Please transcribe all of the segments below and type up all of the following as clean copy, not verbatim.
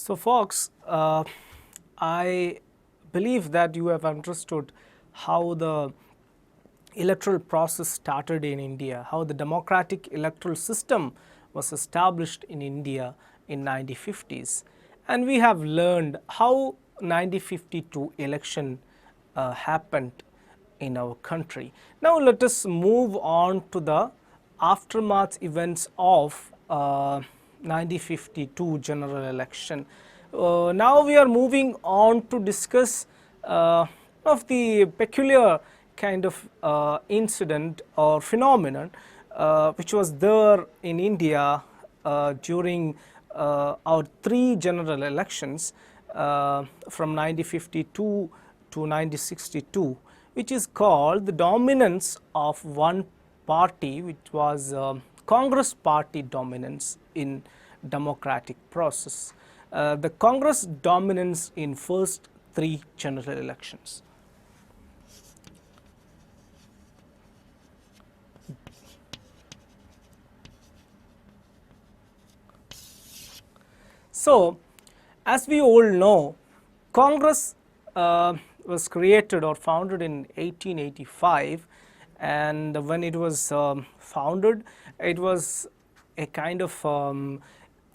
So folks, I believe that you have understood how the electoral process started in India, how the democratic electoral system was established in India in 1950s, and we have learned how 1952 election happened in our country. Now let us move on to the aftermath events of 1952 general election. Now we are moving on to discuss of the peculiar kind of incident or phenomenon which was there in India during our three general elections from 1952 to 1962, which is called the dominance of one party, which was Congress party dominance in democratic process. The Congress dominance in first three general elections. So, as we all know, Congress was created or founded in 1885, and when it was founded, it was a kind of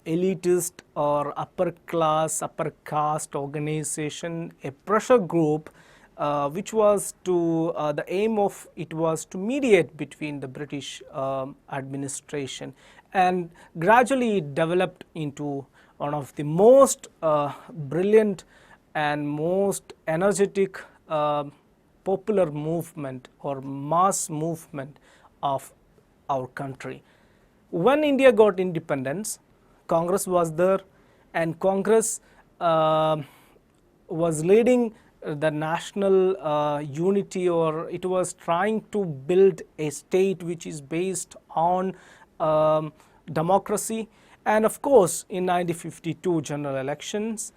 elitist or upper class, upper caste organization, a pressure group which was to, the aim of it was to mediate between the British administration, and gradually it developed into one of the most brilliant and most energetic popular movement or mass movement of our country. When India got independence, Congress was there, and Congress was leading the national unity, or it was trying to build a state which is based on democracy. And of course, in 1952 general elections,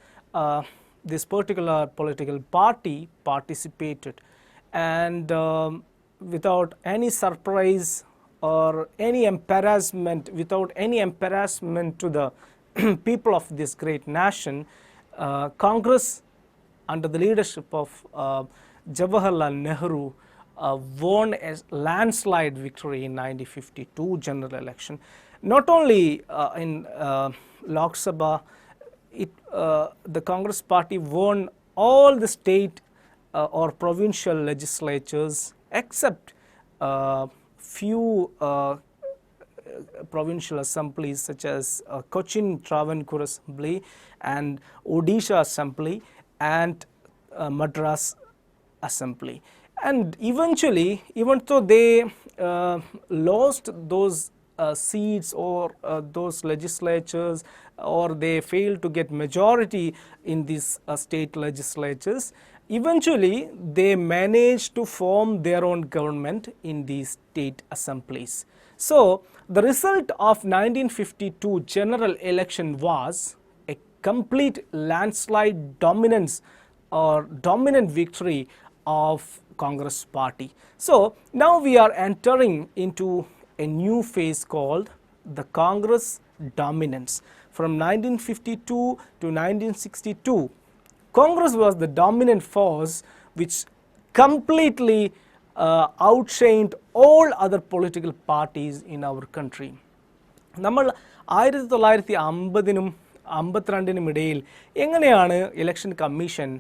this particular political party participated, and without any surprise or any embarrassment, without any embarrassment to the people of this great nation, Congress under the leadership of Jawaharlal Nehru won a landslide victory in 1952 general election. Not only in Lok Sabha, the Congress party won all the state or provincial legislatures except few provincial assemblies such as Cochin Travancore Assembly and Odisha Assembly and Madras Assembly. And eventually, even though they lost those seats or those legislatures, or they failed to get majority in these state legislatures, eventually they managed to form their own government in these state assemblies. So the result of 1952 general election was a complete landslide dominance or dominant victory of Congress party. So now we are entering into a new phase called the Congress dominance. From 1952 to 1962, Congress was the dominant force which completely outshined all other political parties in our country. നമ്മൾ 1950-നും 52-നും ഇടയിൽ എങ്ങനെയാണ് election commission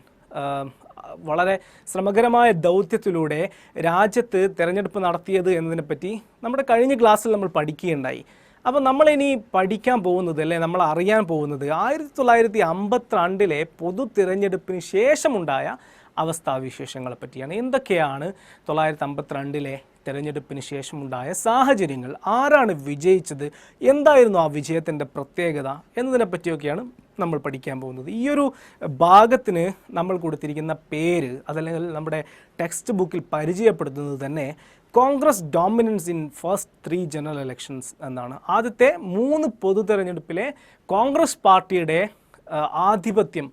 വളരെ ശ്രമകരമായ ദൗത്യത്തിലൂടെ രാജ്യത്ത് തിരഞ്ഞെടുപ്പ് നടത്തിയത് എന്നതിനെപ്പറ്റി നമ്മുടെ കഴിഞ്ഞ ക്ലാസ്സിൽ നമ്മൾ പഠിക്കുകയുണ്ടായി. അപ്പോൾ നമ്മളിനി പഠിക്കാൻ പോകുന്നത്, അല്ലെ നമ്മൾ അറിയാൻ പോകുന്നത് 1952-ലെ പൊതു തിരഞ്ഞെടുപ്പിന് ശേഷമുണ്ടായ അവസ്ഥാവിശേഷങ്ങളെ പറ്റിയാണ്. എന്തൊക്കെയാണ് 1952-ലെ തിരഞ്ഞെടുപ്പിന് ശേഷമുണ്ടായ സാഹചര്യങ്ങൾ, ആരാണ് വിജയിച്ചത്, എന്തായിരുന്നു ആ വിജയത്തിൻ്റെ പ്രത്യേകത എന്നതിനെ പറ്റിയൊക്കെയാണ് നമ്മൾ പഠിക്കാൻ പോകുന്നത്. ഈ ഒരു ഭാഗത്തിന് നമ്മൾ കൊടുത്തിരിക്കുന്ന പേര്, അതല്ലെങ്കിൽ നമ്മുടെ ടെക്സ്റ്റ് ബുക്കിൽ പരിചയപ്പെടുത്തുന്നത് തന്നെ Congress dominance in first 3 general elections എന്നാണ്. ആദ്യത്തെ 3 പൊതു തെരഞ്ഞെടുപ്പിലെ കോൺഗ്രസ് പാർട്ടിയുടെ ആധിപത്യം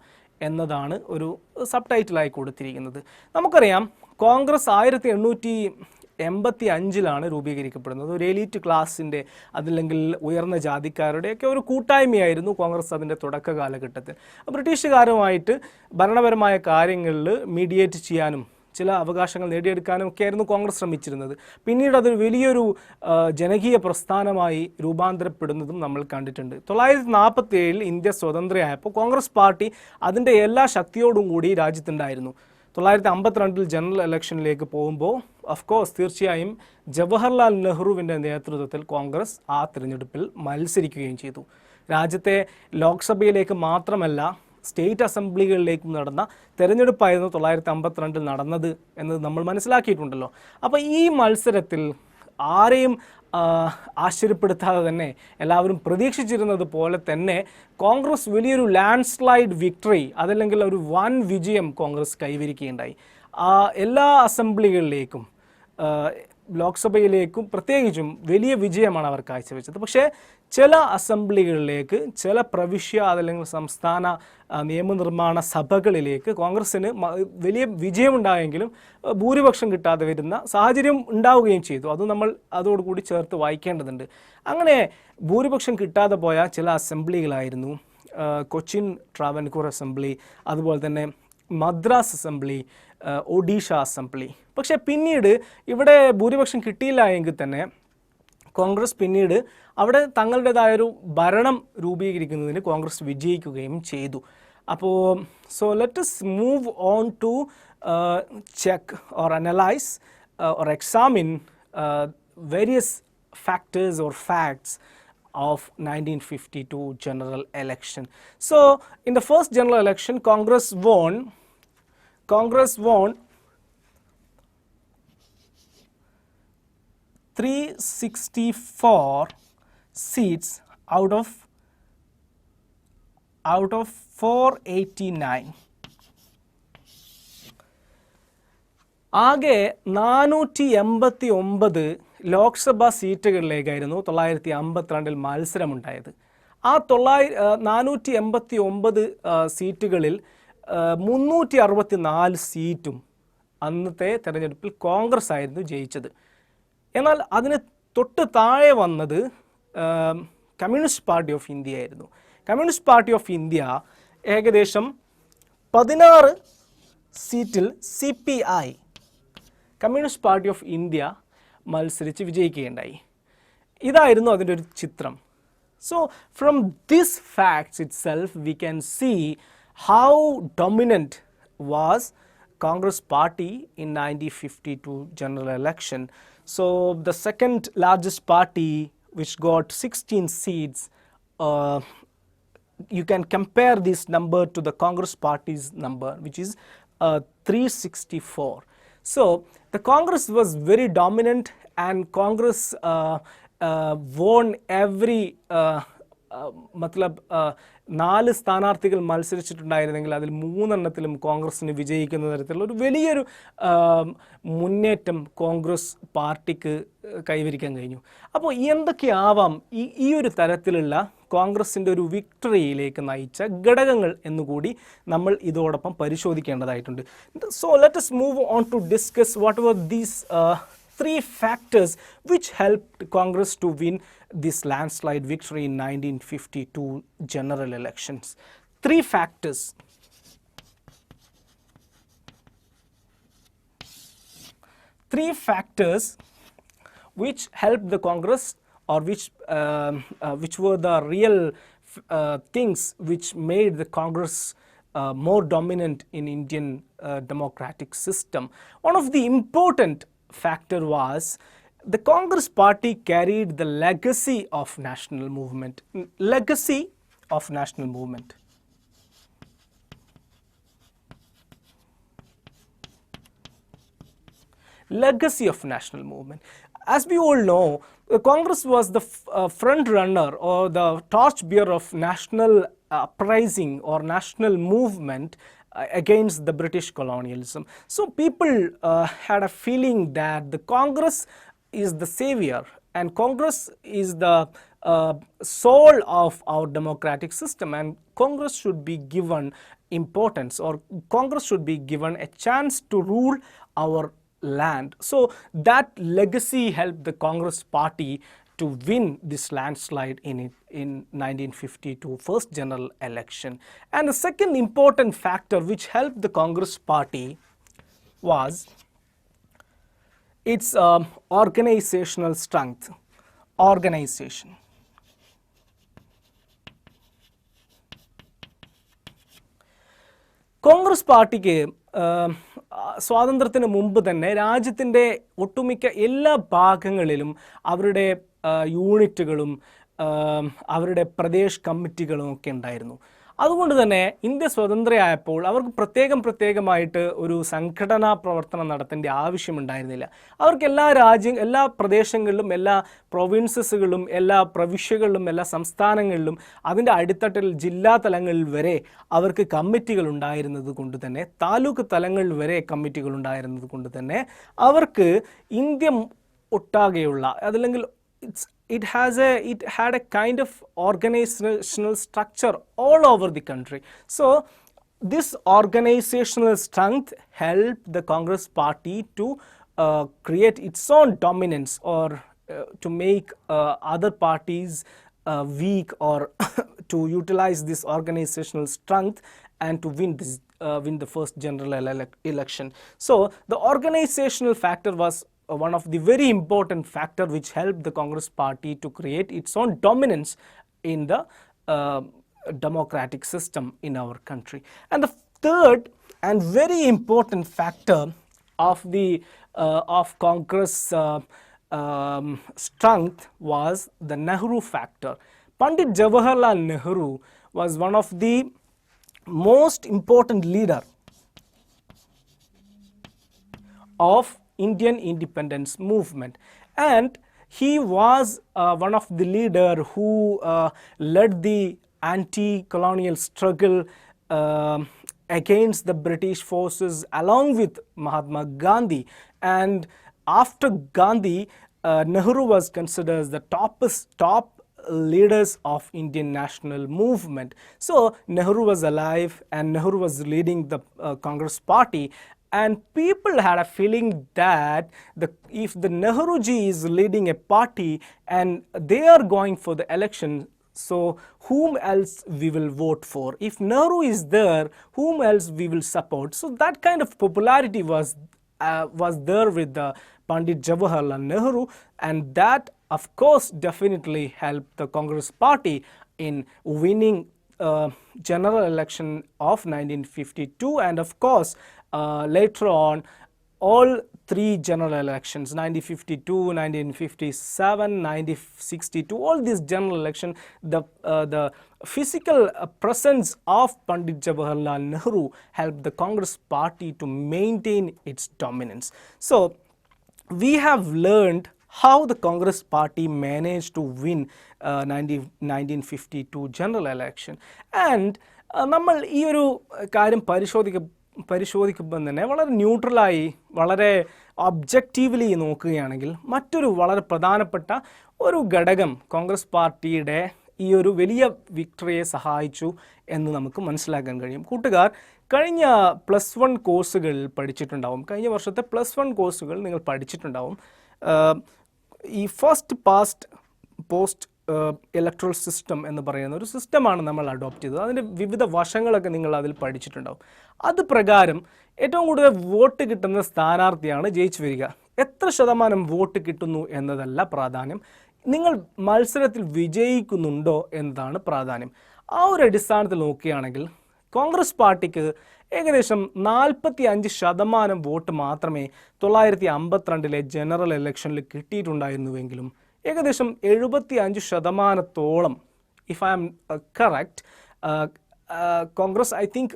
എന്നതാണ് ഒരു സബ് ടൈറ്റിലായി കൊടുത്തിരിക്കുന്നത്. നമുക്കറിയാം കോൺഗ്രസ് 1885 രൂപീകരിക്കപ്പെടുന്നത്. ഒരു എലീറ്റ് ക്ലാസിൻ്റെ അതല്ലെങ്കിൽ ഉയർന്ന ജാതിക്കാരുടെയൊക്കെ ഒരു കൂട്ടായ്മയായിരുന്നു കോൺഗ്രസ് അതിൻ്റെ തുടക്ക കാലഘട്ടത്തിൽ. ബ്രിട്ടീഷുകാരുമായിട്ട് ഭരണപരമായ കാര്യങ്ങളിൽ മീഡിയേറ്റ് ചെയ്യാനും ചില അവകാശങ്ങൾ നേടിയെടുക്കാനും ഒക്കെയായിരുന്നു കോൺഗ്രസ് ശ്രമിച്ചിരുന്നത്. പിന്നീട് അതൊരു വലിയൊരു ജനകീയ പ്രസ്ഥാനമായി രൂപാന്തരപ്പെടുന്നതും നമ്മൾ കണ്ടിട്ടുണ്ട്. 1947 ഇന്ത്യ സ്വതന്ത്രയായപ്പോൾ കോൺഗ്രസ് പാർട്ടി അതിൻ്റെ എല്ലാ ശക്തിയോടും കൂടി രാജ്യത്തുണ്ടായിരുന്നു. 1952 ജനറൽ ഇലക്ഷനിലേക്ക് പോകുമ്പോൾ ഓഫ്കോഴ്സ് തീർച്ചയായും ജവഹർലാൽ നെഹ്റുവിൻ്റെ നേതൃത്വത്തിൽ കോൺഗ്രസ് ആ തിരഞ്ഞെടുപ്പിൽ മത്സരിക്കുകയും ചെയ്തു. രാജ്യത്തെ ലോക്സഭയിലേക്ക് മാത്രമല്ല സ്റ്റേറ്റ് അസംബ്ലികളിലേക്കും നടന്ന തെരഞ്ഞെടുപ്പായിരുന്നു 1952 നടന്നത് എന്ന് നമ്മൾ മനസ്സിലാക്കിയിട്ടുണ്ടല്ലോ. അപ്പോൾ ഈ മത്സരത്തിൽ ആരെയും ആശ്ചര്യപ്പെടുത്താതെ തന്നെ എല്ലാവരും പ്രതീക്ഷിച്ചിരുന്നത് പോലെ തന്നെ കോൺഗ്രസ് വലിയൊരു ലാൻഡ് സ്ലൈഡ് വിക്ടറി അതല്ലെങ്കിൽ ഒരു വൻ വിജയം കോൺഗ്രസ് കൈവരിക്കുകയുണ്ടായി. എല്ലാ അസംബ്ലികളിലേക്കും ലോക്സഭയിലേക്കും പ്രത്യേകിച്ചും വലിയ വിജയമാണ് അവർ കാഴ്ചവെച്ചത്. പക്ഷേ ചില അസംബ്ലികളിലേക്ക് ചില പ്രവിശ്യ അതല്ലെങ്കിൽ സംസ്ഥാന നിയമനിർമ്മാണ സഭകളിലേക്ക് കോൺഗ്രസ്സിന് വലിയ വിജയമുണ്ടായെങ്കിലും ഭൂരിപക്ഷം കിട്ടാതെ വരുന്ന സാഹചര്യം ഉണ്ടാവുകയും ചെയ്തു. അത് നമ്മൾ അതോടുകൂടി ചേർത്ത് വായിക്കേണ്ടതുണ്ട്. അങ്ങനെ ഭൂരിപക്ഷം കിട്ടാതെ പോയ ചില അസംബ്ലികളായിരുന്നു കൊച്ചിൻ ട്രാവൻകൂർ അസംബ്ലി, അതുപോലെ തന്നെ മദ്രാസ് അസംബ്ലി, ഒഡീഷ അസംബ്ലി. പക്ഷേ പിന്നീട് ഇവിടെ ഭൂരിപക്ഷം കിട്ടിയില്ല എങ്കിൽ തന്നെ കോൺഗ്രസ് പിന്നീട് അവിടെ തങ്ങളുടേതായൊരു ഭരണം രൂപീകരിക്കുന്നതിന് കോൺഗ്രസ് വിജയിക്കുകയും ചെയ്തു. അപ്പോൾ so let us move on to check or analyse or examine various factors or facts of 1952 general election. So in the first general election Congress won 364 seats out of 489. ആകെ 489 ലോക്സഭാ സീറ്റുകളിലേക്കായിരുന്നു 1952 മത്സരമുണ്ടായത്. ആ 489 സീറ്റുകളിൽ 364 സീറ്റും അന്നത്തെ തെരഞ്ഞെടുപ്പിൽ കോൺഗ്രസ് ആയിരുന്നു ജയിച്ചത്. എന്നാൽ അതിന് തൊട്ട് താഴെ വന്നത് കമ്മ്യൂണിസ്റ്റ് പാർട്ടി ഓഫ് ഇന്ത്യ ആയിരുന്നു. കമ്മ്യൂണിസ്റ്റ് പാർട്ടി ഓഫ് ഇന്ത്യ ഏകദേശം 16 സീറ്റിൽ CPI communist party of India മത്സരിച്ച് വിജയിക്കുകയുണ്ടായി. ഇതായിരുന്നു അതിൻ്റെ ഒരു ചിത്രം. So from this facts itself we can see how dominant was Congress party in 1952 general election. So the second largest party which got 16 seats, you can compare this number to the Congress party's number which is 364. So the Congress was very dominant and Congress won every മത്ലബ് 4 സ്ഥാനാർത്ഥികൾ മത്സരിച്ചിട്ടുണ്ടായിരുന്നെങ്കിൽ അതിൽ 3 എണ്ണത്തിലും കോൺഗ്രസ്സിന് വിജയിക്കുന്ന തരത്തിലുള്ള ഒരു വലിയൊരു മുന്നേറ്റം കോൺഗ്രസ് പാർട്ടിക്ക് കൈവരിക്കാൻ കഴിഞ്ഞു. അപ്പോൾ എന്തൊക്കെയാവാം ഈ ഒരു തരത്തിലുള്ള കോൺഗ്രസിൻ്റെ ഒരു വിക്ടറിയിലേക്ക് നയിച്ച ഘടകങ്ങൾ എന്നുകൂടി നമ്മൾ ഇതോടൊപ്പം പരിശോധിക്കേണ്ടതായിട്ടുണ്ട്. So let us move on to discuss what were these 3 factors which helped Congress to win this landslide victory in 1952 general elections. 3 factors. 3 factors which helped the Congress or which were the real things which made the Congress more dominant in Indian democratic system. One of the important factor was the Congress party carried the legacy of national movement. Legacy of national movement. Legacy of national movement. As we all know, Congress was the front runner or the torch bearer of national uprising or national movement against the British colonialism. So people had a feeling that the Congress is the savior and Congress is the soul of our democratic system and Congress should be given importance or Congress should be given a chance to rule our land. So that legacy helped the Congress party to win this landslide in 1952 first general election. And the second important factor which helped the Congress party was its organizational strength. Organization. Congress പാർട്ടിക്ക് സ്വാതന്ത്ര്യത്തിന് മുമ്പ് തന്നെ രാജ്യത്തിൻ്റെ ഒട്ടുമിക്ക എല്ലാ ഭാഗങ്ങളിലും അവരുടെ യൂണിറ്റുകളും അവരുടെ പ്രദേശ് കമ്മിറ്റികളും ഒക്കെ ഉണ്ടായിരുന്നു. അതുകൊണ്ട് തന്നെ ഇന്ത്യ സ്വതന്ത്രയായപ്പോൾ അവർക്ക് പ്രത്യേകമായിട്ട് ഒരു സംഘടനാ പ്രവർത്തനം നടത്തേണ്ട ആവശ്യമുണ്ടായിരുന്നില്ല. അവർക്ക് എല്ലാ പ്രദേശങ്ങളിലും എല്ലാ പ്രൊവിൻസസുകളിലും എല്ലാ പ്രവിശ്യകളിലും എല്ലാ സംസ്ഥാനങ്ങളിലും അതിൻ്റെ അടിത്തട്ടിൽ ജില്ലാ തലങ്ങളിൽ വരെ അവർക്ക് കമ്മിറ്റികൾ ഉണ്ടായിരുന്നത് കൊണ്ട് തന്നെ താലൂക്ക് തലങ്ങളിൽ വരെ കമ്മിറ്റികൾ ഉണ്ടായിരുന്നത് കൊണ്ട് തന്നെ അവർക്ക് ഇന്ത്യ ഒട്ടാകെയുള്ള അതല്ലെങ്കിൽ it had a kind of organizational structure all over the country. So this organizational strength helped the Congress party to create its own dominance or to make other parties weak or to utilize this organizational strength and to win the first general election. So the organizational factor was one of the very important factor which helped the Congress party to create its own dominance in the democratic system in our country. And the third and very important factor of Congress strength was the Nehru factor. Pandit Jawaharlal Nehru was one of the most important leader of Indian independence movement, and he was one of the leader who led the anti-colonial struggle against the British forces along with Mahatma Gandhi. And after Gandhi, Nehru was considered as the top leaders of Indian national movement. So Nehru was alive and Nehru was leading the Congress party. And people had a feeling that if the Nehruji is leading a party and they are going for the election, so whom else we will vote for? If Nehru is there, whom else we will support? So that kind of popularity was there with the Pandit Jawaharlal Nehru, and that of course definitely helped the Congress party in winning general election of 1952, and of course later on all three general elections, 1952, 1957, 1962, all these general elections, the physical presence of Pandit Jawaharlal Nehru helped the Congress party to maintain its dominance. So we have learned how the Congress party managed to win 1952 general election. And നമ്മൾ ഈ ഒരു കാര്യം പരിശോധിക്കുമ്പോൾ തന്നെ വളരെ ന്യൂട്രലായി വളരെ objectively നോക്കുകയാണെങ്കിൽ മറ്റൊരു വളരെ പ്രധാനപ്പെട്ട ഒരു ഘടകം കോൺഗ്രസ് പാർട്ടിയുടെ ഈ ഒരു വലിയ വിക്ടറിയെ സഹായിച്ചു എന്ന് നമുക്ക് മനസ്സിലാക്കാൻ കഴിയും. കൂട്ടുകാർ കഴിഞ്ഞ +1 കോഴ്സുകൾ പഠിച്ചിട്ടുണ്ടാവും. കഴിഞ്ഞ വർഷത്തെ +1 കോഴ്സുകൾ നിങ്ങൾ പഠിച്ചിട്ടുണ്ടാവും. ഈ first past post electoral system എന്ന് പറയുന്ന ഒരു സിസ്റ്റമാണ് നമ്മൾ അഡോപ്റ്റ് ചെയ്തത്. അതിൻ്റെ വിവിധ വശങ്ങളൊക്കെ നിങ്ങൾ അതിൽ പഠിച്ചിട്ടുണ്ടാവും. അത് പ്രകാരം ഏറ്റവും കൂടുതൽ വോട്ട് കിട്ടുന്ന സ്ഥാനാർത്ഥിയാണ് ജയിച്ചു വരിക. എത്ര ശതമാനം വോട്ട് കിട്ടുന്നു എന്നതല്ല പ്രാധാന്യം, നിങ്ങൾ മത്സരത്തിൽ വിജയിക്കുന്നുണ്ടോ എന്നതാണ് പ്രാധാന്യം. ആ ഒരു അടിസ്ഥാനത്തിൽ നോക്കുകയാണെങ്കിൽ കോൺഗ്രസ് പാർട്ടിക്ക് ഏകദേശം 45% വോട്ട് മാത്രമേ 1952 ജനറൽ ഇലക്ഷനിൽ കിട്ടിയിട്ടുണ്ടായിരുന്നുവെങ്കിലും ഏകദേശം 75%, if I am correct, Congress, I think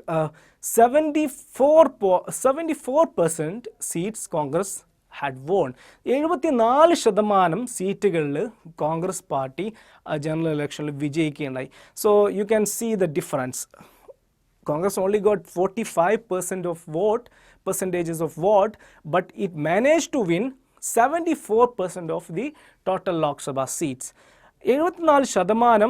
74% seats Congress had won. 74% സീറ്റുകളിൽ കോൺഗ്രസ് പാർട്ടി ജനറൽ ഇലക്ഷനിൽ വിജയിക്കുകയുണ്ടായി. So you can see the difference. Congress only got 45% of percentages of vote, but it managed to win 74% of the total Lok Sabha seats. 74%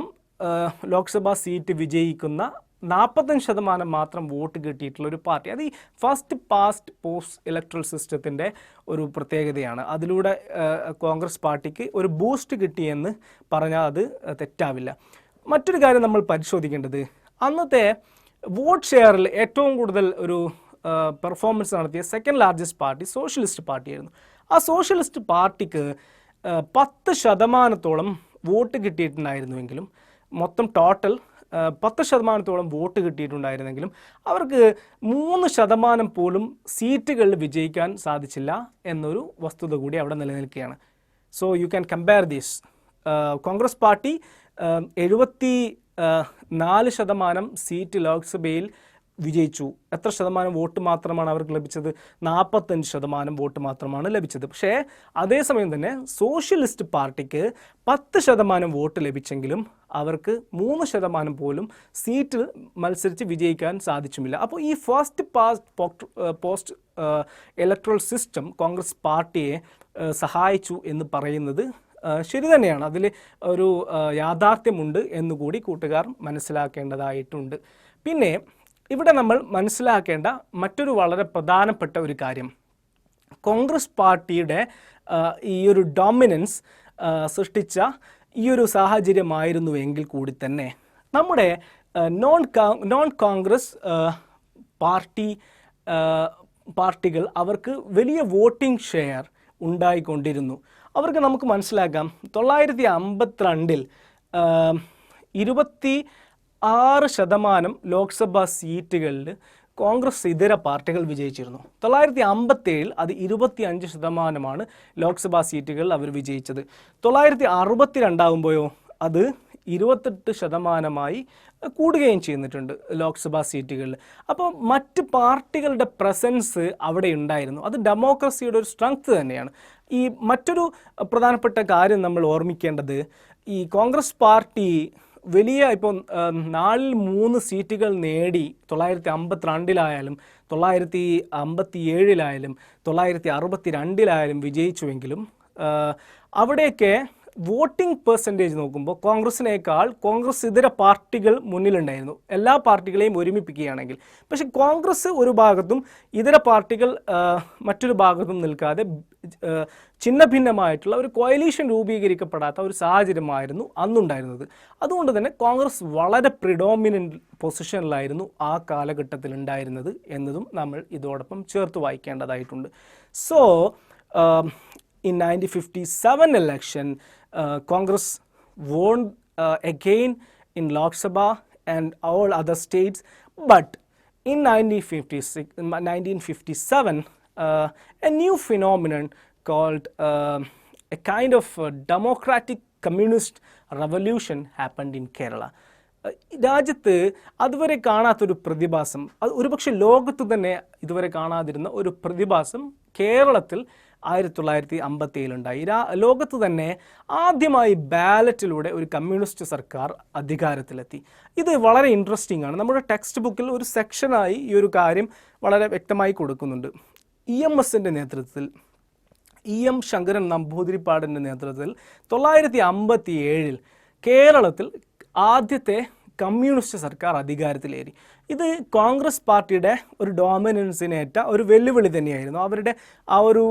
Lok Sabha seat വിജയിക്കുന്ന 45% മാത്രം vote കിട്ടിയിട്ടുള്ള ഒരു party. അത് ഈ first past post electoral സിസ്റ്റത്തിൻ്റെ ഒരു പ്രത്യേകതയാണ്. അതിലൂടെ കോൺഗ്രസ് പാർട്ടിക്ക് ഒരു ബൂസ്റ്റ് കിട്ടിയെന്ന് പറഞ്ഞാൽ അത് തെറ്റാവില്ല. മറ്റൊരു കാര്യം നമ്മൾ പരിശോധിക്കേണ്ടത്, അന്നത്തെ വോട്ട് ഷെയറിൽ ഏറ്റവും കൂടുതൽ ഒരു പെർഫോമൻസ് നടത്തിയ സെക്കൻഡ് ലാർജസ്റ്റ് പാർട്ടി സോഷ്യലിസ്റ്റ് പാർട്ടിയായിരുന്നു. ആ സോഷ്യലിസ്റ്റ് പാർട്ടിക്ക് 10% വോട്ട് കിട്ടിയിട്ടുണ്ടായിരുന്നുവെങ്കിലും, മൊത്തം ടോട്ടൽ 10% വോട്ട് കിട്ടിയിട്ടുണ്ടായിരുന്നെങ്കിലും അവർക്ക് 3% പോലും സീറ്റുകളിൽ വിജയിക്കാൻ സാധിച്ചില്ല എന്നൊരു വസ്തുത കൂടി അവിടെ നിലനിൽക്കുകയാണ്. So you can compare this. Congress party 74% seat ലോക്സഭയിൽ വിജയിച്ചു. എത്ര ശതമാനം വോട്ട് മാത്രമാണ് അവർക്ക് ലഭിച്ചത്? 45% വോട്ട് മാത്രമാണ് ലഭിച്ചത്. പക്ഷേ അതേസമയം തന്നെ സോഷ്യലിസ്റ്റ് പാർട്ടിക്ക് 10% വോട്ട് ലഭിച്ചെങ്കിലും അവർക്ക് 3% പോലും സീറ്റ് മത്സരിച്ച് വിജയിക്കാൻ സാധിച്ചുമില്ല. അപ്പോൾ ഈ first post electoral system Congress പാർട്ടിയെ സഹായിച്ചു എന്ന് പറയുന്നത് ശരി തന്നെയാണ്. അതിൽ ഒരു യാഥാർത്ഥ്യമുണ്ട് എന്നുകൂടി കൂട്ടുകാർ മനസ്സിലാക്കേണ്ടതായിട്ടുണ്ട്. പിന്നെ ഇവിടെ നമ്മൾ മനസ്സിലാക്കേണ്ട മറ്റൊരു വളരെ പ്രധാനപ്പെട്ട ഒരു കാര്യം, കോൺഗ്രസ് പാർട്ടിയുടെ ഈ ഒരു ഡോമിനൻസ് സൃഷ്ടിച്ച ഈ ഒരു സാഹചര്യമായിരുന്നുവെങ്കിൽ കൂടി തന്നെ നമ്മുടെ നോൺ കോൺഗ്രസ് പാർട്ടികൾ അവർക്ക് വലിയ വോട്ടിംഗ് ഷെയർ ഉണ്ടായിക്കൊണ്ടിരുന്നു. അവർക്ക് നമുക്ക് മനസ്സിലാക്കാം 1952 26% ലോക്സഭാ സീറ്റുകളിൽ കോൺഗ്രസ് ഇതര പാർട്ടികൾ വിജയിച്ചിരുന്നു. 1957 അത് 25% ലോക്സഭാ സീറ്റുകളിൽ അവർ വിജയിച്ചത്. 1962 ആകുമ്പോഴോ അത് 28% കൂടുകയും ചെയ്യുന്നിട്ടുണ്ട് ലോക്സഭാ സീറ്റുകളിൽ. അപ്പോൾ മറ്റ് പാർട്ടികളുടെ പ്രസൻസ് അവിടെ ഉണ്ടായിരുന്നു. അത് ഡെമോക്രസിയുടെ ഒരു സ്ട്രെങ്ത് തന്നെയാണ്. ഈ മറ്റൊരു പ്രധാനപ്പെട്ട കാര്യം നമ്മൾ ഓർമ്മിക്കേണ്ടത്, ഈ കോൺഗ്രസ് പാർട്ടി വലിയ ഇപ്പോൾ 4-3 സീറ്റുകൾ നേടി 1952 1957 1962 വിജയിച്ചുവെങ്കിലും അവിടെയൊക്കെ വോട്ടിംഗ് പെർസെൻറ്റേജ് നോക്കുമ്പോൾ കോൺഗ്രസിനേക്കാൾ കോൺഗ്രസ് ഇതര പാർട്ടികൾ മുന്നിലുണ്ടായിരുന്നു, എല്ലാ പാർട്ടികളെയും ഒരുമിപ്പിക്കുകയാണെങ്കിൽ. പക്ഷെ കോൺഗ്രസ് ഒരു ഭാഗത്തും ഇതര പാർട്ടികൾ മറ്റൊരു ഭാഗത്തും നിൽക്കാതെ ഛിന്ന ഭിന്നമായിട്ടുള്ള ഒരു കോയലീഷൻ രൂപീകരിക്കപ്പെടാത്ത ഒരു സാഹചര്യമായിരുന്നു അന്നുണ്ടായിരുന്നത്. അതുകൊണ്ട് തന്നെ കോൺഗ്രസ് വളരെ പ്രിഡോമിനൻ്റ് പൊസിഷനിലായിരുന്നു ആ കാലഘട്ടത്തിൽ ഉണ്ടായിരുന്നത് എന്നതും നമ്മൾ ഇതോടൊപ്പം ചേർത്ത് വായിക്കേണ്ടതായിട്ടുണ്ട്. So in 1957 election, Congress won again in Lok Sabha and all other states, but in 1957 a new phenomenon called a kind of democratic communist revolution happened in Kerala. രാജ്യത്ത് അതുവരെ കാണാത്തൊരു പ്രതിഭാസം, അത് ഒരുപക്ഷെ ലോകത്ത് തന്നെ ഇതുവരെ കാണാതിരുന്ന ഒരു പ്രതിഭാസം കേരളത്തിൽ 1957 ഉണ്ടായി. ലോകത്ത് തന്നെ ആദ്യമായി ബാലറ്റിലൂടെ ഒരു കമ്മ്യൂണിസ്റ്റ് സർക്കാർ അധികാരത്തിലെത്തി. ഇത് വളരെ ഇൻട്രസ്റ്റിംഗ് ആണ്. നമ്മുടെ ടെക്സ്റ്റ് ബുക്കിൽ ഒരു സെക്ഷനായി ഈ ഒരു കാര്യം വളരെ വ്യക്തമായി കൊടുക്കുന്നുണ്ട്. EMSൻ്റെ നേതൃത്വത്തിൽ, EM ശങ്കരൻ നമ്പൂതിരിപ്പാടിൻ്റെ നേതൃത്വത്തിൽ 1957 കേരളത്തിൽ ആദ്യത്തെ കമ്മ്യൂണിസ്റ്റ് സർക്കാർ അധികാരത്തിലേറി. ഇത് കോൺഗ്രസ് പാർട്ടിയുടെ ഒരു ഡോമിനൻസിനേറ്റ ഒരു വെല്ലുവിളി തന്നെയായിരുന്നു. അവരുടെ ആ ഒരു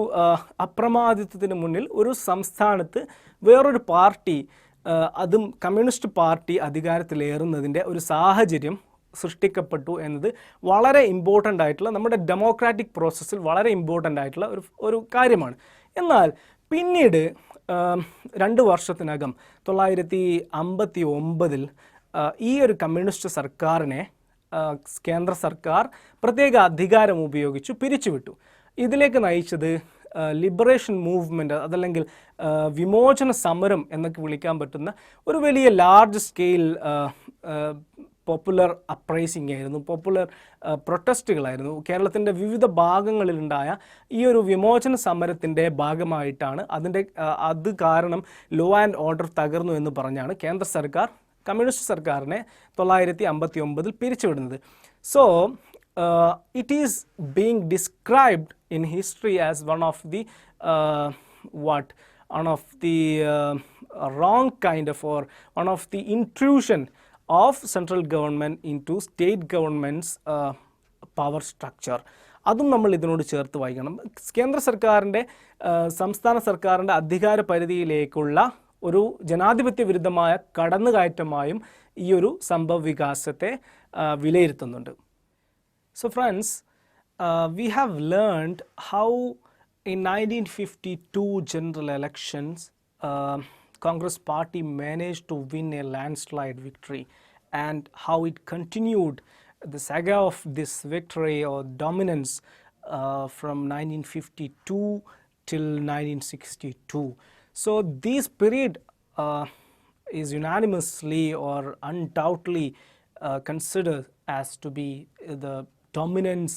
അപ്രമാദിത്വത്തിന് മുന്നിൽ ഒരു സംസ്ഥാനത്ത് വേറൊരു പാർട്ടി, അതും കമ്മ്യൂണിസ്റ്റ് പാർട്ടി അധികാരത്തിലേറുന്നതിൻ്റെ ഒരു സാഹചര്യം സൃഷ്ടിക്കപ്പെട്ടു എന്നത് വളരെ ഇമ്പോർട്ടൻ്റ് ആയിട്ടുള്ള, നമ്മുടെ ഡെമോക്രാറ്റിക് പ്രോസസ്സിൽ വളരെ ഇമ്പോർട്ടൻ്റ് ആയിട്ടുള്ള ഒരു കാര്യമാണ്. എന്നാൽ പിന്നീട് 2 വർഷത്തിനകം 1959 ഈ ഒരു കമ്മ്യൂണിസ്റ്റ് സർക്കാരിനെ കേന്ദ്ര സർക്കാർ പ്രത്യേക അധികാരം ഉപയോഗിച്ചു പിരിച്ചുവിട്ടു. ഇതിലേക്ക് നയിച്ചത് ലിബറേഷൻ മൂവ്മെൻറ്റ്, അതല്ലെങ്കിൽ വിമോചന സമരം എന്നൊക്കെ വിളിക്കാൻ പറ്റുന്ന ഒരു വലിയ ലാർജ് സ്കെയിൽ പോപ്പുലർ അപ്രൈസിംഗ് ആയിരുന്നു, പോപ്പുലർ പ്രൊട്ടസ്റ്റുകളായിരുന്നു. കേരളത്തിൻ്റെ വിവിധ ഭാഗങ്ങളിലുണ്ടായ ഈ ഒരു വിമോചന സമരത്തിൻ്റെ ഭാഗമായിട്ടാണ് അത് കാരണം ലോ ആൻഡ് ഓർഡർ തകർന്നു എന്ന് പറഞ്ഞാണ് കേന്ദ്ര സർക്കാർ കമ്മ്യൂണിസ്റ്റ് സർക്കാരിനെ 1959 പിരിച്ചുവിടുന്നത്. So it is being described in history as one of the wrong kind of, or one of the intrusion of central government into state government's power structure. അതും നമ്മൾ ഇതിനോട് ചേർത്ത് വായിക്കണം. കേന്ദ്ര സർക്കാരിൻ്റെ സംസ്ഥാന സർക്കാരിൻ്റെ അധികാര പരിധിയിലേക്കുള്ള ഒരു ജനാധിപത്യ വിരുദ്ധമായ കടന്നുകയറ്റമായും ഈ ഒരു സംഭവ വികാസത്തെ വിലയിരുത്തുന്നുണ്ട്. So friends, we have learned how in 1952 general elections Congress party managed to win a landslide victory, and how it continued the saga of this victory or dominance from 1952 till 1962. So this period is unanimously or undoubtedly considered as to be the dominance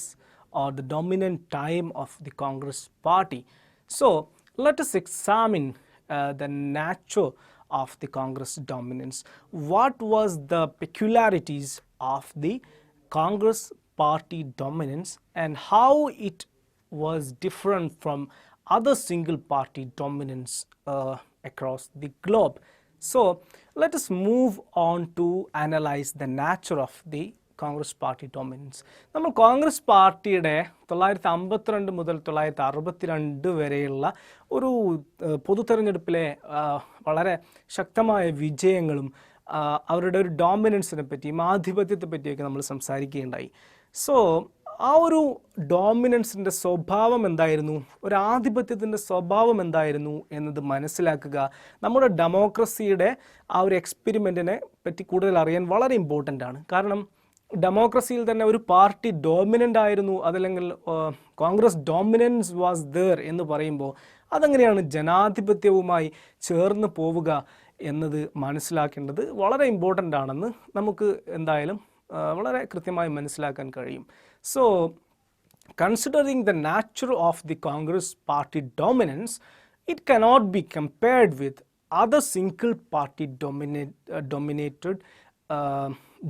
or the dominant time of the Congress party. So let us examine the nature of the Congress dominance. What was the peculiarities of the Congress party dominance and how it was different from other single party dominance across the globe. So let us move on to analyze the nature of the Congress party dominance. നമ്മൾ കോൺഗ്രസ് പാർട്ടിയുടെ 1952 മുതൽ 1962 വരെയുള്ള ഒരു പൊതു തെരഞ്ഞെടുപ്പിലെ വളരെ ശക്തമായ വിജയങ്ങളും അവരുടെ ഒരു ഡോമിനൻസിനെ പറ്റിയും ആധിപത്യത്തെ പറ്റിയൊക്കെ നമ്മൾ സംസാരിക്കുകയുണ്ടായി. സോ ആ ഒരു ഡോമിനൻസിൻ്റെ സ്വഭാവം എന്തായിരുന്നു, ഒരു ആധിപത്യത്തിൻ്റെ സ്വഭാവം എന്തായിരുന്നു എന്നത് മനസ്സിലാക്കുക നമ്മുടെ ഡെമോക്രസിയുടെ ആ ഒരു എക്സ്പെരിമെൻറ്റിനെ പറ്റി കൂടുതൽ അറിയാൻ വളരെ ഇമ്പോർട്ടൻ്റ് ആണ്. കാരണം ഡെമോക്രസിയിൽ തന്നെ ഒരു പാർട്ടി ഡോമിനൻ്റ് ആയിരുന്നു, അതല്ലെങ്കിൽ കോൺഗ്രസ് ഡോമിനൻസ് വാസ് ദർ എന്ന് പറയുമ്പോൾ അതെങ്ങനെയാണ് ജനാധിപത്യവുമായി ചേർന്ന് പോവുക എന്നത് മനസ്സിലാക്കേണ്ടത് വളരെ ഇമ്പോർട്ടൻ്റ് ആണെന്ന് നമുക്ക് എന്തായാലും വളരെ കൃത്യമായി മനസ്സിലാക്കാൻ കഴിയും. So considering the nature of the Congress party dominance, it cannot be compared with other single party dominated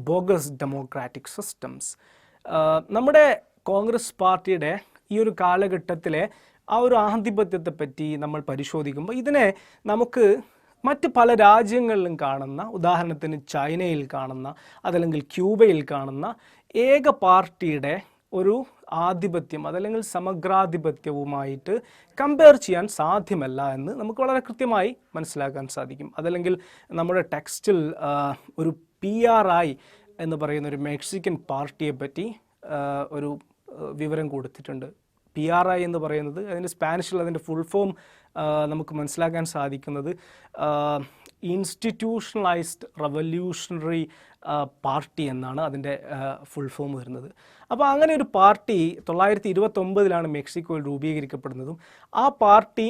bogus democratic systems. നമ്മുടെ കോൺഗ്രസ് പാർട്ടിയുടെ ഈ ഒരു കാലഘട്ടത്തിലെ ആ ഒരു ആധിപത്യത്തെ പറ്റി നമ്മൾ പരിശോധിക്കുമ്പോൾ ഇതിനെ നമുക്ക് മറ്റ് പല രാജ്യങ്ങളിലും കാണുന്ന, ഉദാഹരണത്തിന് ചൈനയിൽ കാണുന്ന അതല്ലെങ്കിൽ ക്യൂബയിൽ കാണുന്ന ഏക പാർട്ടിയുടെ ഒരു ആധിപത്യം അതല്ലെങ്കിൽ സമഗ്രാധിപത്യവുമായിട്ട് കമ്പയർ ചെയ്യാൻ സാധ്യമല്ല എന്ന് നമുക്ക് വളരെ കൃത്യമായി മനസ്സിലാക്കാൻ സാധിക്കും. അതല്ലെങ്കിൽ നമ്മുടെ ടെക്സ്റ്റിൽ ഒരു PRI എന്ന് പറയുന്ന ഒരു മെക്സിക്കൻ പാർട്ടിയെ പറ്റി ഒരു വിവരം കൊടുത്തിട്ടുണ്ട്. PRI എന്ന് പറയുന്നത് അതിൻ്റെ സ്പാനിഷിൽ അതിൻ്റെ ഫുൾ ഫോം നമുക്ക് മനസ്സിലാക്കാൻ സാധിക്കുന്നത് ഇൻസ്റ്റിറ്റ്യൂഷണലൈസ്ഡ് റവല്യൂഷണറി പാർട്ടി എന്നാണ് അതിൻ്റെ ഫുൾ ഫോം വരുന്നത്. അപ്പോൾ അങ്ങനെ ഒരു പാർട്ടി 1929 മെക്സിക്കോയിൽ രൂപീകരിക്കപ്പെടുന്നതും ആ പാർട്ടി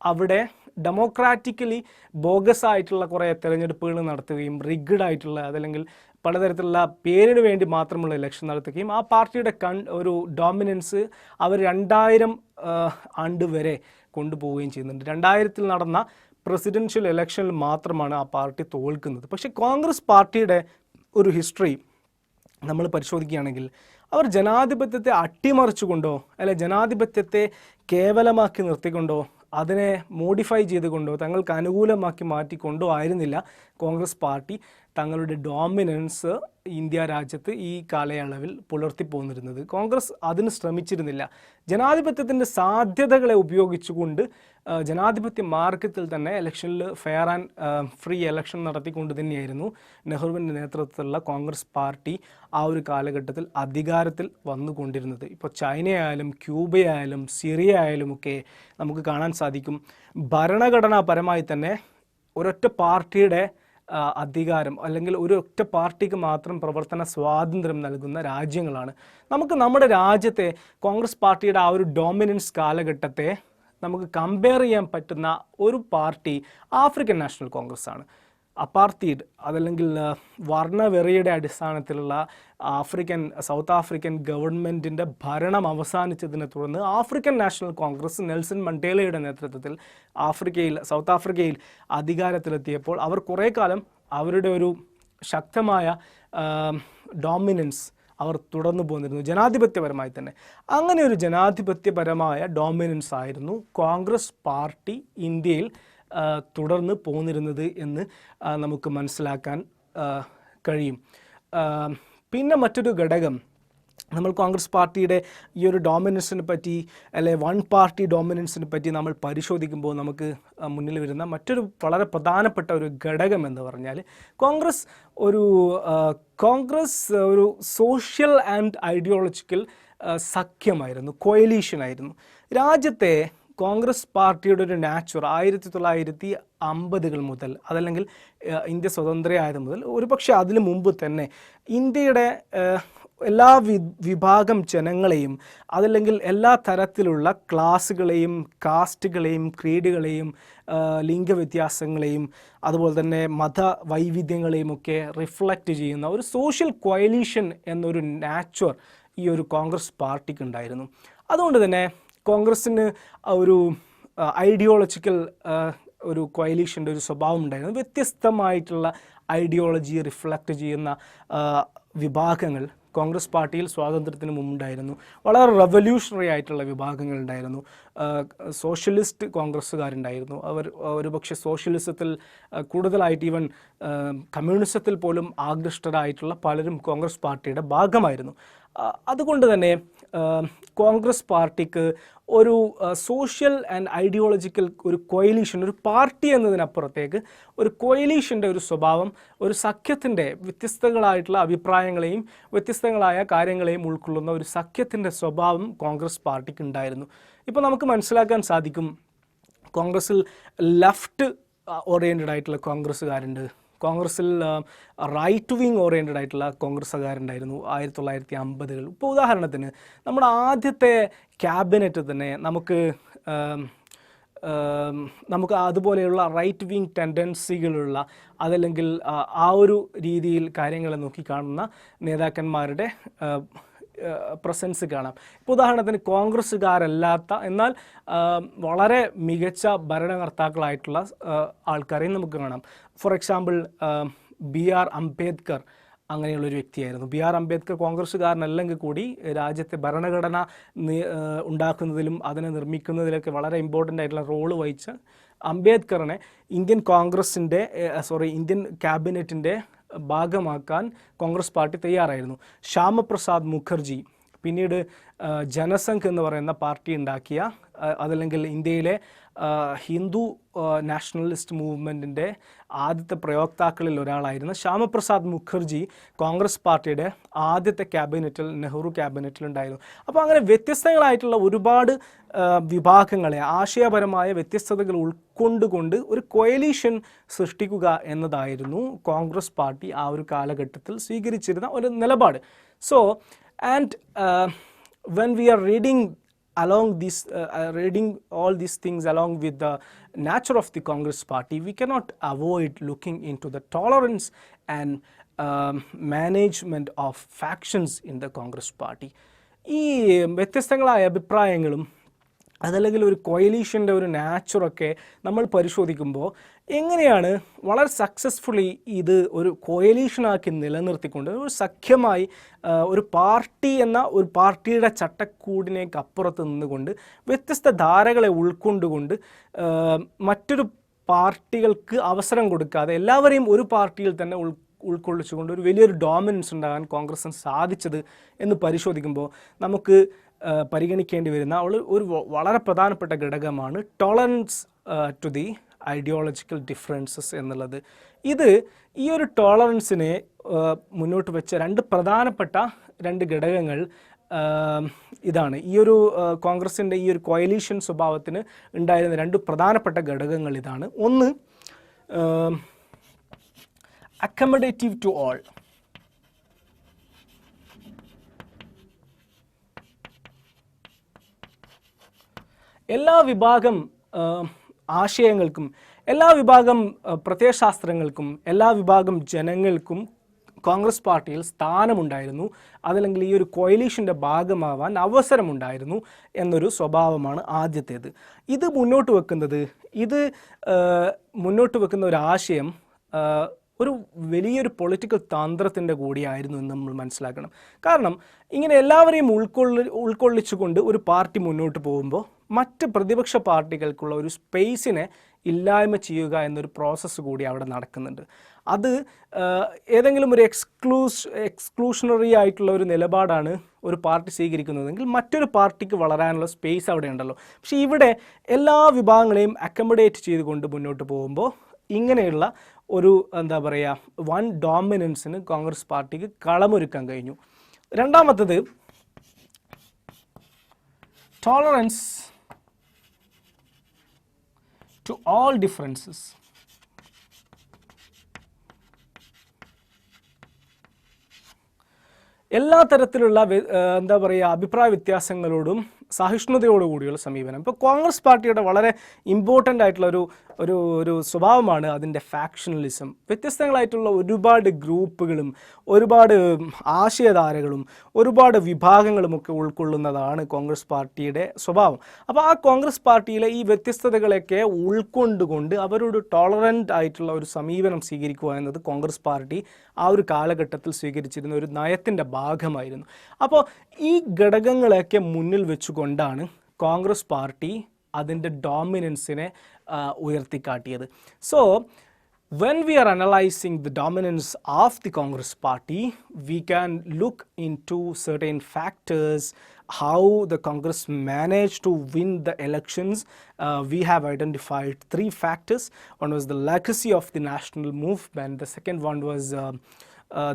അവിടെ ഡെമോക്രാറ്റിക്കലി ബോഗസ് ആയിട്ടുള്ള കുറേ തിരഞ്ഞെടുപ്പുകൾ നടത്തുകയും റിഗ്ഡ് ആയിട്ടുള്ള അതല്ലെങ്കിൽ പലതരത്തിലുള്ള പേരിന് വേണ്ടി മാത്രമുള്ള ഇലക്ഷൻ നടത്തുകയും ആ പാർട്ടിയുടെ ഒരു ഡോമിനൻസ് അവർ 2000 ആണ്ട് വരെ കൊണ്ടുപോവുകയും ചെയ്യുന്നുണ്ട്. 2000 നടന്ന പ്രസിഡൻഷ്യൽ ഇലക്ഷനിൽ മാത്രമാണ് ആ പാർട്ടി തോൽക്കുന്നത്. പക്ഷേ കോൺഗ്രസ് പാർട്ടിയുടെ ഒരു ഹിസ്റ്ററി നമ്മൾ പരിശോധിക്കുകയാണെങ്കിൽ അവർ ജനാധിപത്യത്തെ അട്ടിമറിച്ചുകൊണ്ടോ അല്ലെ ജനാധിപത്യത്തെ കേവലമാക്കി നിർത്തിക്കൊണ്ടോ അതിനെ മോഡിഫൈ ചെയ്തുകൊണ്ടോ തങ്ങൾക്ക് അനുകൂലമാക്കി മാറ്റിക്കൊണ്ടോ ആയിരുന്നില്ല കോൺഗ്രസ് പാർട്ടി തങ്ങളുടെ ഡോമിനൻസ് ഇന്ത്യ രാജ്യത്ത് ഈ കാലയളവിൽ പുലർത്തിപ്പോന്നിരുന്നത്. കോൺഗ്രസ് അതിന് ശ്രമിച്ചിരുന്നില്ല. ജനാധിപത്യത്തിൻ്റെ സാധ്യതകളെ ഉപയോഗിച്ചുകൊണ്ട് ജനാധിപത്യ മാർഗത്തിൽ തന്നെ ഇലക്ഷനിൽ ഫെയർ ആൻഡ് ഫ്രീ ഇലക്ഷൻ നടത്തിക്കൊണ്ട് തന്നെയായിരുന്നു നെഹ്റുവിൻ്റെ നേതൃത്വത്തിലുള്ള കോൺഗ്രസ് പാർട്ടി ആ ഒരു കാലഘട്ടത്തിൽ അധികാരത്തിൽ വന്നുകൊണ്ടിരുന്നത്. ഇപ്പോൾ ചൈനയായാലും ക്യൂബയായാലും സിറിയ ആയാലും ഒക്കെ നമുക്ക് കാണാൻ സാധിക്കും ഭരണഘടനാപരമായി തന്നെ ഒരൊറ്റ പാർട്ടിയുടെ അധികാരം അല്ലെങ്കിൽ ഒരു ഒറ്റ പാർട്ടിക്ക് മാത്രം പ്രവർത്തന സ്വാതന്ത്ര്യം നൽകുന്ന രാജ്യങ്ങളാണ്. നമുക്ക് നമ്മുടെ രാജ്യത്തെ കോൺഗ്രസ് പാർട്ടിയുടെ ആ ഒരു ഡോമിനൻസ് കാലഘട്ടത്തെ നമുക്ക് കമ്പയർ ചെയ്യാൻ പറ്റുന്ന ഒരു പാർട്ടി ആഫ്രിക്കൻ നാഷണൽ കോൺഗ്രസ് ആണ്. അപ്പാർത്തീഡ് അതല്ലെങ്കിൽ വർണ്ണവെറിയുടെ അടിസ്ഥാനത്തിലുള്ള സൗത്ത് ആഫ്രിക്കൻ ഗവൺമെൻറ്റിൻ്റെ ഭരണം അവസാനിച്ചതിനെ തുടർന്ന് ആഫ്രിക്കൻ നാഷണൽ കോൺഗ്രസ് നെൽസൺ മണ്ടേലയുടെ നേതൃത്വത്തിൽ സൗത്ത് ആഫ്രിക്കയിൽ അധികാരത്തിലെത്തിയപ്പോൾ അവർ കുറേ കാലം അവരുടെ ഒരു ശക്തമായ ഡോമിനൻസ് അവർ തുടർന്നു പോന്നിരുന്നു ജനാധിപത്യപരമായി തന്നെ. അങ്ങനെ ഒരു ജനാധിപത്യപരമായ ഡോമിനൻസ് ആയിരുന്നു കോൺഗ്രസ് പാർട്ടി ഇന്ത്യയിൽ തുടർന്ന് പോന്നിരുന്നത് എന്ന് നമുക്ക് മനസ്സിലാക്കാൻ കഴിയും. പിന്നെ മറ്റൊരു ഘടകം, നമ്മൾ കോൺഗ്രസ് പാർട്ടിയുടെ ഈ ഒരു ഡോമിനൻസിനെ പറ്റി അല്ലെ വൺ പാർട്ടി ഡോമിനൻസിനെ പറ്റി നമ്മൾ പരിശോധിക്കുമ്പോൾ നമുക്ക് മുന്നിൽ വരുന്ന മറ്റൊരു വളരെ പ്രധാനപ്പെട്ട ഒരു ഘടകം എന്ന് പറഞ്ഞാൽ കോൺഗ്രസ് ഒരു സോഷ്യൽ ആൻഡ് ഐഡിയോളജിക്കൽ സഖ്യമായിരുന്നു, കോയലീഷനായിരുന്നു. രാജ്യത്തെ കോൺഗ്രസ് പാർട്ടിയുടെ ഒരു നാച്ചുറൽ 1950 മുതൽ, അതല്ലെങ്കിൽ ഇന്ത്യ സ്വതന്ത്രമായത് മുതൽ, ഒരുപക്ഷെ അതിനു മുമ്പ് തന്നെ ഇന്ത്യയുടെ എല്ലാ വിഭാഗം ജനങ്ങളെയും, അതല്ലെങ്കിൽ എല്ലാ തരത്തിലുള്ള ക്ലാസ്സുകളെയും കാസ്റ്റുകളെയും ക്രീഡുകളെയും ലിംഗവ്യത്യാസങ്ങളെയും അതുപോലെ തന്നെ മതവൈവിധ്യങ്ങളെയും ഒക്കെ റിഫ്ലക്റ്റ് ചെയ്യുന്ന ഒരു സോഷ്യൽ കോയലീഷൻ എന്നൊരു നാച്ചുർ ഈ ഒരു കോൺഗ്രസ് പാർട്ടിക്ക് ഉണ്ടായിരുന്നു. അതുകൊണ്ട് തന്നെ കോൺഗ്രസ്സിന് ഒരു ഐഡിയോളജിക്കൽ ഒരു കോയലീഷൻ്റെ ഒരു സ്വഭാവം ഉണ്ടായിരുന്നു. വ്യത്യസ്തമായിട്ടുള്ള ഐഡിയോളജി റിഫ്ലക്റ്റ് ചെയ്യുന്ന വിഭാഗങ്ങൾ കോൺഗ്രസ് പാർട്ടിയിൽ സ്വാതന്ത്ര്യത്തിന് മുമ്പുണ്ടായിരുന്നു. വളരെ റവല്യൂഷണറി ആയിട്ടുള്ള വിഭാഗങ്ങളുണ്ടായിരുന്നു. സോഷ്യലിസ്റ്റ് കോൺഗ്രസ്സുകാരുണ്ടായിരുന്നു. അവർ ഒരുപക്ഷെ സോഷ്യലിസത്തിൽ കൂടുതലായിട്ട് ഈവൻ കമ്മ്യൂണിസത്തിൽ പോലും ആകൃഷ്ടരായിട്ടുള്ള പലരും കോൺഗ്രസ് പാർട്ടിയുടെ ഭാഗമായിരുന്നു. അതുകൊണ്ട് തന്നെ കോൺഗ്രസ് പാർട്ടിക്ക് ഒരു സോഷ്യൽ ആൻഡ് ഐഡിയോളജിക്കൽ ഒരു കോയലീഷൻ, ഒരു പാർട്ടി എന്നതിനപ്പുറത്തേക്ക് ഒരു കോയലീഷൻ്റെ ഒരു സ്വഭാവം, ഒരു സഖ്യത്തിൻ്റെ വ്യത്യസ്തങ്ങളായിട്ടുള്ള അഭിപ്രായങ്ങളെയും വ്യത്യസ്തങ്ങളായ കാര്യങ്ങളെയും ഉൾക്കൊള്ളുന്ന ഒരു സഖ്യത്തിൻ്റെ സ്വഭാവം കോൺഗ്രസ് പാർട്ടിക്ക് ഉണ്ടായിരുന്നു. ഇപ്പോൾ നമുക്ക് മനസ്സിലാക്കാൻ സാധിക്കും, കോൺഗ്രസ്സിൽ ലെഫ്റ്റ് ഓറിയൻറ്റഡ് ആയിട്ടുള്ള കോൺഗ്രസ്സുകാരുണ്ട്, കോൺഗ്രസ്സിൽ റൈറ്റ് വിങ് ഓറിയൻറ്റഡ് ആയിട്ടുള്ള കോൺഗ്രസ്സുകാരുണ്ടായിരുന്നു 1950. ഇപ്പോൾ ഉദാഹരണത്തിന് നമ്മുടെ ആദ്യത്തെ ക്യാബിനറ്റ് തന്നെ നമുക്ക് അതുപോലെയുള്ള റൈറ്റ് വിങ് ടെൻഡൻസികളുള്ള, അതല്ലെങ്കിൽ ആ ഒരു രീതിയിൽ കാര്യങ്ങളെ നോക്കിക്കാണുന്ന നേതാക്കന്മാരുടെ പ്രസൻസ് കാണാം. ഇപ്പോൾ ഉദാഹരണത്തിന് കോൺഗ്രസ്സുകാരല്ലാത്ത എന്നാൽ വളരെ മികച്ച ഭരണകർത്താക്കളായിട്ടുള്ള ആൾക്കാരെയും നമുക്ക് കാണാം. ഫോർ എക്സാമ്പിൾ BR അംബേദ്കർ അങ്ങനെയുള്ളൊരു വ്യക്തിയായിരുന്നു. BR അംബേദ്കർ കോൺഗ്രസ്സുകാരനല്ലെങ്കിൽ കൂടി രാജ്യത്തെ ഭരണഘടന ഉണ്ടാക്കുന്നതിലും അതിനെ നിർമ്മിക്കുന്നതിലൊക്കെ വളരെ ഇമ്പോർട്ടൻ്റ് ആയിട്ടുള്ള റോള് വഹിച്ച അംബേദ്കറിനെ ഇന്ത്യൻ ക്യാബിനറ്റിൻ്റെ ഭാഗമാക്കാൻ കോൺഗ്രസ് പാർട്ടി തയ്യാറായിരുന്നു. ശ്യാമപ്രസാദ് മുഖർജി പിന്നീട് ജനസംഘ് എന്ന് പറയുന്ന പാർട്ടി ഉണ്ടാക്കിയ, അതല്ലെങ്കിൽ ഇന്ത്യയിലെ ഹിന്ദു നാഷണലിസ്റ്റ് മൂവ്മെൻറ്റിൻ്റെ ആദ്യത്തെ പ്രയോക്താക്കളിൽ ഒരാളായിരുന്ന ശ്യാമപ്രസാദ് മുഖർജി കോൺഗ്രസ് പാർട്ടിയുടെ ആദ്യത്തെ ക്യാബിനറ്റിൽ, നെഹ്റു ക്യാബിനറ്റിലുണ്ടായിരുന്നു. അപ്പോൾ അങ്ങനെ വ്യത്യസ്തങ്ങളായിട്ടുള്ള ഒരുപാട് വിഭാഗങ്ങളെ, ആശയപരമായ വ്യത്യസ്തതകൾ ഉൾക്കൊണ്ടുകൊണ്ട് ഒരു കോയലീഷൻ സൃഷ്ടിക്കുക എന്നതായിരുന്നു കോൺഗ്രസ് പാർട്ടി ആ ഒരു കാലഘട്ടത്തിൽ സ്വീകരിച്ചിരുന്ന ഒരു നിലപാട്. So and when we are reading all these things along with the nature of the Congress party, we cannot avoid looking into the tolerance and management of factions in the Congress party. ഈ വ്യത്യസ്തങ്ങളായ അഭിപ്രായങ്ങളും അതല്ലെങ്കിൽ ഒരു കോയലീഷൻ്റെ ഒരു നാച്ചുറൊക്കെ നമ്മൾ പരിശോധിക്കുമ്പോൾ എങ്ങനെയാണ് വളരെ സക്സസ്ഫുള്ളി ഇത് ഒരു കോയലീഷനാക്കി നിലനിർത്തിക്കൊണ്ട് ഒരു സഖ്യമായി ഒരു പാർട്ടി എന്ന ഒരു പാർട്ടിയുടെ ചട്ടക്കൂടിനേക്ക് അപ്പുറത്ത് നിന്നുകൊണ്ട് വ്യത്യസ്ത ധാരകളെ ഉൾക്കൊണ്ടുകൊണ്ട് മറ്റൊരു പാർട്ടികൾക്ക് അവസരം കൊടുക്കാതെ എല്ലാവരെയും ഒരു പാർട്ടിയിൽ തന്നെ ഉൾക്കൊള്ളിച്ചുകൊണ്ട് ഒരു വലിയൊരു ഡോമിനൻസ് ഉണ്ടാകാൻ കോൺഗ്രസിന് സാധിച്ചത് എന്ന് പരിശോധിക്കുമ്പോൾ നമുക്ക് പരിഗണിക്കേണ്ടി വരുന്ന ഒരു വളരെ പ്രധാനപ്പെട്ട ഘടകമാണ് tolerance to the ideological differences എന്നുള്ളത്. ഈ ഒരു ടോളറൻസിനെ മുന്നോട്ട് വെച്ച പ്രധാനപ്പെട്ട രണ്ട് ഘടകങ്ങൾ ഇതാണ്. ഈ ഒരു കോൺഗ്രസിൻ്റെ ഈ ഒരു കോയലീഷൻ സ്വഭാവത്തിന് ഉണ്ടായിരുന്ന രണ്ട് പ്രധാനപ്പെട്ട ഘടകങ്ങൾ ഇതാണ്. ഒന്ന്, അക്കമഡേറ്റീവ് ടു ഓൾ. എല്ലാ വിഭാഗം ആശയങ്ങൾക്കും, എല്ലാ വിഭാഗം പ്രത്യയശാസ്ത്രങ്ങൾക്കും, എല്ലാ വിഭാഗം ജനങ്ങൾക്കും കോൺഗ്രസ് പാർട്ടിയിൽ സ്ഥാനമുണ്ടായിരുന്നു, അതല്ലെങ്കിൽ ഈ ഒരു കോയലീഷൻ്റെ ഭാഗമാവാൻ അവസരമുണ്ടായിരുന്നു എന്നൊരു സ്വഭാവമാണ് ആദ്യത്തേത്. ഇത് മുന്നോട്ട് വെക്കുന്ന ഒരു ആശയം ഒരു വലിയൊരു പൊളിറ്റിക്കൽ തന്ത്രത്തിൻ്റെ കൂടിയായിരുന്നു എന്ന് നമ്മൾ മനസ്സിലാക്കണം. കാരണം ഇങ്ങനെ എല്ലാവരെയും ഉൾക്കൊള്ളിച്ചുകൊണ്ട് ഒരു പാർട്ടി മുന്നോട്ട് പോകുമ്പോൾ മറ്റ് പ്രതിപക്ഷ പാർട്ടികൾക്കുള്ള ഒരു സ്പേസിനെ ഇല്ലായ്മ ചെയ്യുക എന്നൊരു പ്രോസസ്സ് കൂടി അവിടെ നടക്കുന്നുണ്ട്. അത് ഏതെങ്കിലും ഒരു എക്സ്ക്ലൂഷണറി ആയിട്ടുള്ള ഒരു നിലപാടാണ് ഒരു പാർട്ടി സ്വീകരിക്കുന്നതെങ്കിൽ മറ്റൊരു പാർട്ടിക്ക് വളരാനുള്ള സ്പേസ് അവിടെ ഉണ്ടല്ലോ. പക്ഷേ ഇവിടെ എല്ലാ വിഭാഗങ്ങളെയും അക്കമഡേറ്റ് ചെയ്തുകൊണ്ട് മുന്നോട്ട് പോകുമ്പോൾ ഇങ്ങനെയുള്ള ഒരു എന്താ പറയുക വൺ ഡോമിനൻസിന് കോൺഗ്രസ് പാർട്ടിക്ക് കളമൊരുക്കാൻ കഴിഞ്ഞു. രണ്ടാമത്തത് ടോളറൻസ് ടു ഓൾ ഡിഫറൻസസ്. എല്ലാ തരത്തിലുള്ള എന്താ പറയുക അഭിപ്രായ വ്യത്യാസങ്ങളോടും സഹിഷ്ണുതയോടുകൂടിയുള്ള സമീപനം. ഇപ്പോൾ കോൺഗ്രസ് പാർട്ടിയുടെ വളരെ ഇമ്പോർട്ടൻ്റ് ആയിട്ടുള്ള ഒരു സ്വഭാവമാണ് അതിൻ്റെ ഫാക്ഷണലിസം. വ്യത്യസ്തങ്ങളായിട്ടുള്ള ഒരുപാട് ഗ്രൂപ്പുകളും ഒരുപാട് ആശയധാരകളും ഒരുപാട് വിഭാഗങ്ങളുമൊക്കെ ഉൾക്കൊള്ളുന്നതാണ് കോൺഗ്രസ് പാർട്ടിയുടെ സ്വഭാവം. അപ്പോൾ ആ കോൺഗ്രസ് പാർട്ടിയിലെ ഈ വ്യത്യസ്തതകളൊക്കെ ഉൾക്കൊണ്ടുകൊണ്ട് അവരോട് ടോളറൻ്റ് ആയിട്ടുള്ള ഒരു സമീപനം സ്വീകരിക്കുക എന്നത് കോൺഗ്രസ് പാർട്ടി ആ ഒരു കാലഘട്ടത്തിൽ സ്വീകരിച്ചിരുന്ന ഒരു നയത്തിൻ്റെ ഭാഗമായിരുന്നു. അപ്പോൾ ഈ ഘടകങ്ങളൊക്കെ മുന്നിൽ വെച്ചുകൊണ്ടാണ് കോൺഗ്രസ് പാർട്ടി അതിൻ്റെ ഡോമിനൻസിനെ ഉയർത്തിക്കാട്ടിയത്. So when we are analyzing the dominance of the Congress party, we can look into certain factors, how the Congress managed to win the elections. We have identified 3 factors. One was the legacy of the national movement. The second one was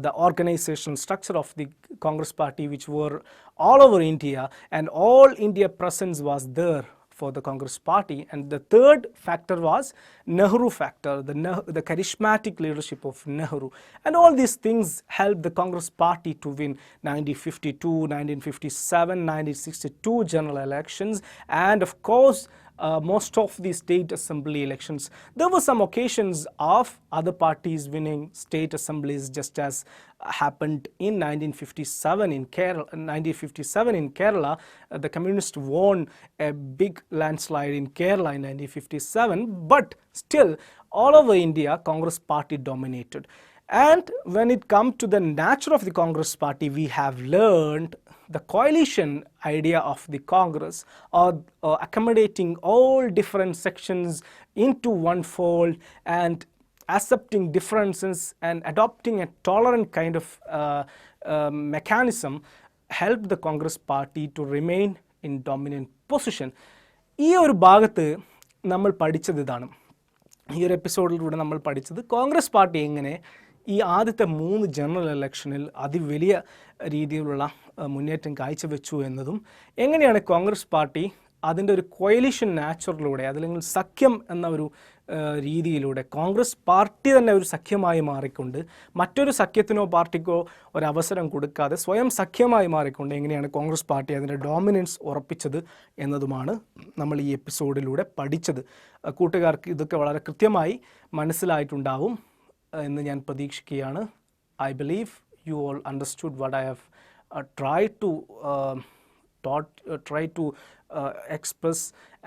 the organizational structure of the Congress party, which were all over India, and all India presence was there for the Congress party. And the third factor was Nehru factor, the charismatic leadership of Nehru. And all these things helped the Congress party to win 1952, 1957, 1962 general elections, and of course most of the state assembly elections. There were some occasions of other parties winning state assemblies, just as happened in 1957 in Kerala. 1957 in Kerala, the communists won a big landslide in Kerala in 1957, but still all over India Congress party dominated. And when it comes to the nature of the Congress party, we have learned the coalition idea of the Congress, or accommodating all different sections into one fold and accepting differences and adopting a tolerant kind of mechanism helped the Congress party to remain in dominant position. ഈ ഒരു ഭാഗത്ത് നമ്മൾ പഠിച്ചത് ഇതാണ്. ഈ ഒരു എപ്പിസോഡിലൂടെ നമ്മൾ പഠിച്ചത് കോൺഗ്രസ് പാർട്ടി എങ്ങനെ ഈ ആദ്യത്തെ 3 ജനറൽ ഇലക്ഷനിൽ അതിവലിയ രീതിയിലുള്ള മുന്നേറ്റം കാഴ്ചവെച്ചു എന്നതും എങ്ങനെയാണ് കോൺഗ്രസ് പാർട്ടി അതിൻ്റെ ഒരു കോയലിഷൻ നാച്ചുറലിലൂടെ അതല്ലെങ്കിൽ സഖ്യം എന്ന ഒരു രീതിയിലൂടെ കോൺഗ്രസ് പാർട്ടി തന്നെ ഒരു സഖ്യമായി മാറിക്കൊണ്ട് മറ്റൊരു സഖ്യത്തിനോ പാർട്ടിക്കോ ഒരവസരം കൊടുക്കാതെ സ്വയം സഖ്യമായി മാറിക്കൊണ്ട് എങ്ങനെയാണ് കോൺഗ്രസ് പാർട്ടി അതിൻ്റെ ഡോമിനൻസ് ഉറപ്പിച്ചത് എന്നതുമാണ് നമ്മൾ ഈ എപ്പിസോഡിലൂടെ പഠിച്ചത്. കൂട്ടുകാർക്ക് ഇതൊക്കെ വളരെ കൃത്യമായി മനസ്സിലായിട്ടുണ്ടാവും എന്ന് ഞാൻ പ്രതീക്ഷിക്കുകയാണ്. I believe you all understood what I have tried to express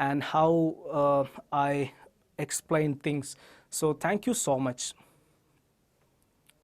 and how I explain things. So thank you so much.